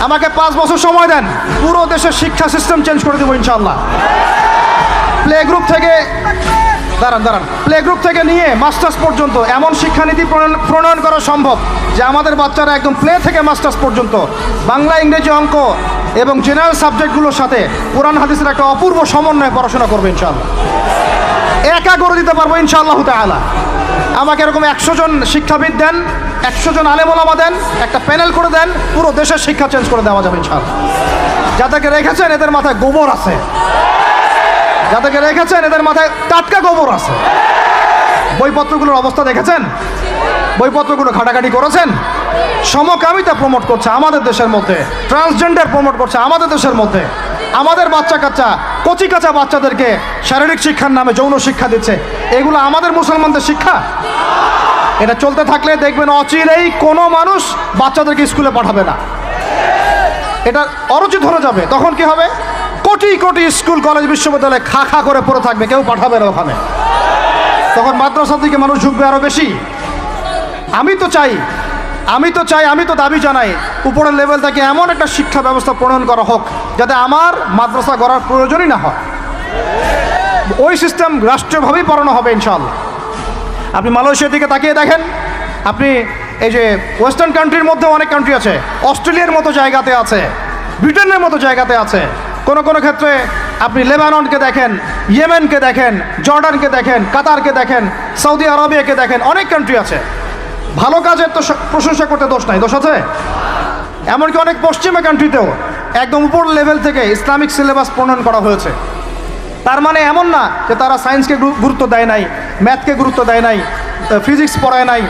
আমাকে 5 বছর সময় দেন, পুরো দেশের শিক্ষা সিস্টেম চেঞ্জ করে দেবো ইনশাআল্লাহ। প্লে গ্রুপ থেকে প্লে গ্রুপ থেকে নিয়ে মাস্টার্স পর্যন্ত এমন শিক্ষানীতি প্রণয়ন করা সম্ভব যে আমাদের বাচ্চারা একদম প্লে থেকে মাস্টার্স পর্যন্ত বাংলা, ইংরেজি, অঙ্ক এবং জেনারেল সাবজেক্টগুলোর সাথে কোরআন হাদিসের একটা অপূর্ব সমন্বয়ে পড়াশোনা করবে ইনশাআল্লাহ। একা করে দিতে পারবো ইনশাআল্লাহ তাআলা। আমাকে এরকম 100 জন শিক্ষাবিদ দেন, 100 জন আলেম ওলামা দেন, একটা প্যানেল করে দেন, পুরো দেশের শিক্ষা চেঞ্জ করে দেওয়া যাবে ইনশাআল্লাহ। যাদেরকে রেখেছেন এদের মাথায় গোবর আছে, যাদেরকে রেখেছেন এদের মাথায় টাটকা গোবর আছে। বইপত্রগুলোর অবস্থা দেখেছেন? বইপত্রগুলো ঘাটাঘাটি করেছেন? সমকামিতা প্রমোট করছে আমাদের দেশের মধ্যে, ট্রান্সজেন্ডার প্রমোট করছে আমাদের দেশের মধ্যে, আমাদের বাচ্চা কাচ্চা কচি কাঁচা বাচ্চাদেরকে শারীরিক শিক্ষার নামে যৌন শিক্ষা দিচ্ছে। এগুলো আমাদের মুসলমানদের শিক্ষা? এটা চলতে থাকলে দেখবেন অচিরেই কোনো মানুষ বাচ্চাদেরকে স্কুলে পাঠাবে না, এটা অরুচি ধরে যাবে। তখন কি হবে? কোটি কোটি স্কুল, কলেজ, বিশ্ববিদ্যালয়ে খা খা করে পড়ে থাকবে, কেউ পাঠাবে না ওখানে। তখন মাদ্রাসার দিকে মানুষ ঝুঁকবে আরো বেশি। আমি তো দাবি জানাই উপরের লেভেল থেকে এমন একটা শিক্ষা ব্যবস্থা প্রণয়ন করা হোক যাতে আমার মাদ্রাসা গড়ার প্রয়োজনই না হয়। ওই সিস্টেম রাষ্ট্রীয়ভাবেই পড়ানো হবে ইনশাআল্লাহ। আপনি মালয়েশিয়ার দিকে তাকিয়ে দেখেন, আপনি এই যে ওয়েস্টার্ন কান্ট্রির মধ্যে অনেক কান্ট্রি আছে, অস্ট্রেলিয়ার মতো জায়গাতে আছে, ব্রিটেনের মতো জায়গাতে আছে, কোনো কোনো ক্ষেত্রে আপনি লেবাননকে দেখেন, ইয়েমেনকে দেখেন, জর্ডানকে দেখেন, কাতারকে দেখেন, সৌদি আরবিয়াকে দেখেন, অনেক কান্ট্রি আছে। ভালো কাজের তো প্রশংসা করতে দোষ নাই, দোষ আছে? এমনকি অনেক পশ্চিমা কান্ট্রিতেও একদম উপর লেভেল থেকে ইসলামিক সিলেবাস প্রণয়ন করা হয়েছে। তার মানে এমন না যে তারা সায়েন্সকে গুরুত্ব দেয় নাই, ম্যাথকে গুরুত্ব দেয় নাই, ফিজিক্স পড়ায় নাই,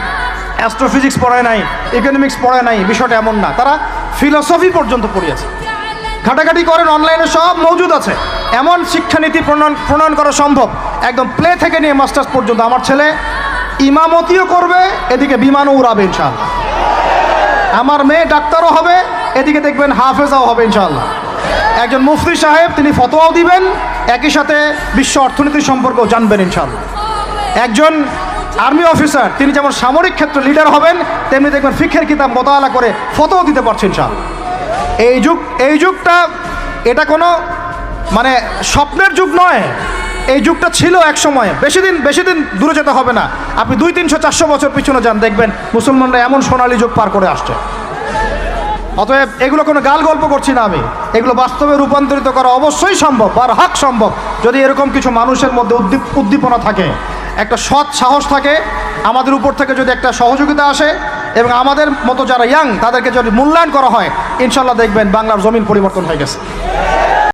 অ্যাস্ট্রোফিজিক্স পড়ায় নাই, ইকোনমিক্স পড়ায় নাই, বিষয়টা এমন না। তারা ফিলোসফি পর্যন্ত পড়িয়েছে। ঘাটাঘাটি করেন, অনলাইনে সব মজুদ আছে। এমন শিক্ষানীতি প্রণয়ন করা সম্ভব একদম প্লে থেকে নিয়ে মাস্টার্স পর্যন্ত। আমার ছেলে ইমামতিও করবে, এদিকে বিমানও উড়াবে ইনশাআল্লাহ। আমার মেয়ে ডাক্তারও হবে, এদিকে দেখবেন হাফেজাও হবে ইনশাআল্লাহ। একজন মুফতি সাহেব, তিনি ফতোয়াও দিবেন, একই সাথে বিশ্ব অর্থনীতি সম্পর্কেও জানবেন ইনশাআল্লাহ। একজন আর্মি অফিসার, তিনি যেমন সামরিক ক্ষেত্রে লিডার হবেন, তেমনি দেখবেন ফিকহের কিতাব মোতালা করে ফতোয়া দিতে পারছেন ইনশাআল্লাহ। এই যুগটা এটা কোনো মানে স্বপ্নের যুগ নয়, এই যুগটা ছিল এক সময়। বেশি দিন দূরে যেতে হবে না, আপনি 200, 300, 400 বছর পিছনে যান, দেখবেন মুসলমানরা এমন সোনালী যুগ পার করে আসছে। অতএব এগুলো কোনো গাল গল্প করছি না আমি, এগুলো বাস্তবে রূপান্তরিত করা অবশ্যই সম্ভব, বারহাক সম্ভব, যদি এরকম কিছু মানুষের মধ্যে উদ্দীপনা থাকে, একটা সৎ সাহস থাকে, আমাদের উপর থেকে যদি একটা সহযোগিতা আসে এবং আমাদের মতো যারা ইয়াং তাদেরকে যদি মূল্যায়ন করা হয়, ইনশাল্লাহ দেখবেন বাংলার জমিন পরিবর্তন হয়ে গেছে।